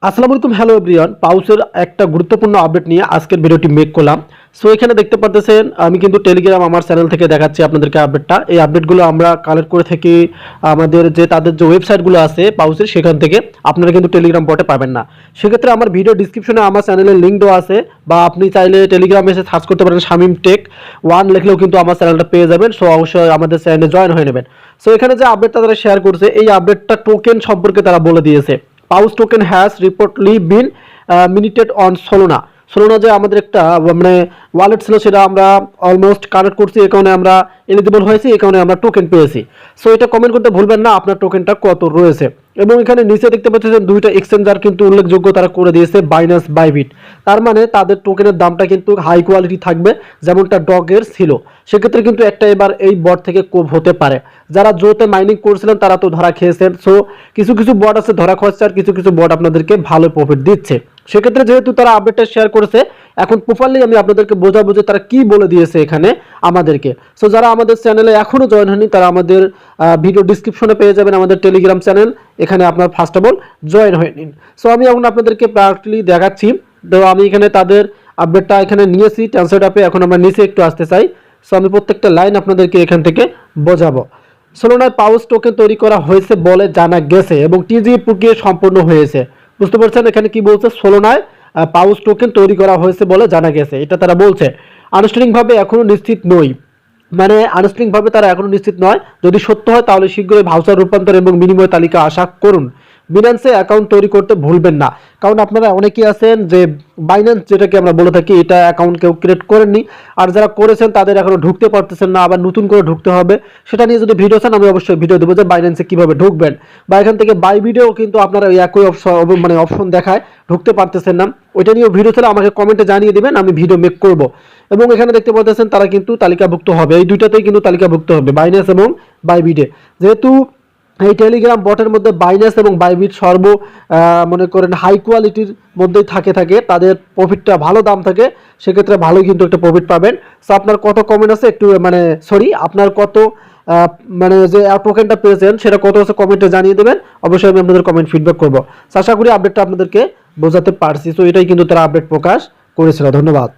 আসসালামু আলাইকুম, hello everyone. পাউসের একটা গুরুত্বপূর্ণ আপডেট নিয়ে আজকের ভিডিওটি মেক করলাম। সো এখানে দেখতে পাচ্ছেন আমি কিন্তু টেলিগ্রাম আমার চ্যানেল থেকে দেখাচ্ছি আপনাদেরকে আপডেটটা। এই আপডেটগুলো আমরা কালেক্ট করে থাকি আমাদের তাদের যে ওয়েবসাইটগুলো আছে পাউসের, সেখান থেকে। আপনারা কিন্তু টেলিগ্রাম বটে পাবেন না। সেক্ষেত্রে আমার ভিডিও ডিসক্রিপশনে আমার চ্যানেলের লিঙ্ক দেওয়া আছে, বা আপনি চাইলে টেলিগ্রামে এসে সার্চ করতে পারেন শামিম টেক 1 লিখলেও কিন্তু আমার চ্যানেলটা পেয়ে যাবেন। সো অবশ্যই আমাদের চ্যানেলে জয়েন হয়ে নেবেন। সো এখানে যে আপডেটটা তারা শেয়ার করছে, এই আপডেটটা টোকেন সম্পর্কে তারা বলে দিয়েছে। পাউস token has reportedly been minted on Solana. Solana যে আমাদের একটা মানে ওয়ালেট ছিল, সেটা আমরা অলমোস্ট কানেক্ট করছি, এই কারণে আমরা এলিজিবল হয়েছি, এই কারণে আমরা টোকেন পেয়েছি। সো এটা কমেন্ট করতে ভুলবেন না আপনার টোকেনটা কত রয়েছে। এবং এখানে নিচে দেখতে পাচ্ছেন দুইটা এক্সচেঞ্জার কিন্তু উল্লেখযোগ্য তারা করে দিয়েছে, বাইন্যান্স, বাইবিট। তার মানে তাদের টোকেনের দামটা কিন্তু হাই কোয়ালিটি থাকবে, যেমনটা ডগের ছিল। সেক্ষেত্রে কিন্তু একটা এবার এই বট থেকে কোভ হতে পারে। যারা জোতে মাইনিং করছিলেন তারা তো ধরা খেয়েছেন। সো কিছু কিছু বট আছে ধরা খাচ্ছে, আর কিছু কিছু বট আপনাদেরকে ভালো প্রফিট দিচ্ছে। সেক্ষেত্রে যেহেতু তারা আপডেটটা শেয়ার করেছে, এখন প্রপারলি আমি আপনাদেরকে বোঝাবো যে তারা কি বলে দিয়েছে এখানে আমাদেরকে। সো যারা আমাদের চ্যানেলে এখনো জয়েন হয়নি তারা আমাদের ভিডিও ডিসক্রিপশনে পেয়ে যাবেন আমাদের টেলিগ্রাম চ্যানেল। এখানে আপনার ফার্স্ট অফ অল জয়েন হয়ে নিন। সো আমি এখন আপনাদেরকে প্র্যাকটিক্যালি দেখাচ্ছি। তো আমি এখানে তাদের আপডেটটা এখানে নিয়েছি ট্রান্সলেট অ্যাপে। এখন আমরা নিচে একটু আসতে চাই। সো আমি প্রত্যেকটা লাইন আপনাদেরকে এখান থেকে বোঝাবো। সোলোনায় পাউস টোকেন তৈরি করা হয়েছে বলে জানা গেছে এবং টিজি প্রক্রিয়া সম্পন্ন হয়েছে। বুঝতে পারছেন এখানে কি বলছে? সোলোনায় পাউস টোকেন তৈরি করা হয়েছে বলে জানা গেছে, এটা তারা বলছে। আনুষ্ঠানিকভাবে এখনো নিশ্চিত নই, মানে আনুষ্ঠানিকভাবে তারা এখনো নিশ্চিত নয়। যদি সত্য হয় তাহলে শীঘ্রই ভাউচার রূপান্তর এবং বিনিময় তালিকা আশা করুন। বিনান্সে অ্যাকাউন্ট তৈরি করতে ভুলবেন না, কারণ আপনারা অনেকেই আছেন যে বাইন্যান্স যেটাকে আমরা বলে থাকি, এটা অ্যাকাউন্ট কেউ ক্রিয়েট করেননি, আর যারা করেছেন তাদের এখনো ঢুকতে পারতেছেন না, আবার নতুন করে ঢুকতে হবে। সেটা নিয়ে যদি ভিডিও চান আমি অবশ্যই ভিডিও দেবো যে বাইন্যান্সে কিভাবে ঢুকবেন। বা এখান থেকে বাই ভিডিও কিন্তু আপনারা ওই একই অপশন দেখায়, ঢুকতে পারতেছেন না। ওইটা নিয়েও ভিডিও চাইলে আমাকে কমেন্টে জানিয়ে দিবেন, আমি ভিডিও মেক করব। এবং এখানে দেখতে পাচ্ছেন তারা কিন্তু তালিকাভুক্ত হবে, এই দুইটাতেই কিন্তু তালিকাভুক্ত হবে, বাইন্যান্স এবং বাইবিটে। যেহেতু এই টেলিগ্রাম বটের মধ্যে বাইন্যান্স এবং বাইবিট মনে করেন হাই কোয়ালিটির মধ্যেই থাকে, তাদের প্রফিটটা ভালো দাম থাকে, সেক্ষেত্রে ভালোই কিন্তু একটা প্রফিট পাবেন। সো আপনার কত কমেন্ট আছে একটু আপনার কত যে টোকেনটা পেয়েছেন সেটা কত আছে কমেন্টে জানিয়ে দেবেন। অবশ্যই আমি আপনাদের কমেন্ট ফিডব্যাক করবো। আশা করি আপডেটটা আপনাদেরকে বোঝাতে পারছি। সো এটাই কিন্তু তারা আপডেট প্রকাশ করেছিল। ধন্যবাদ।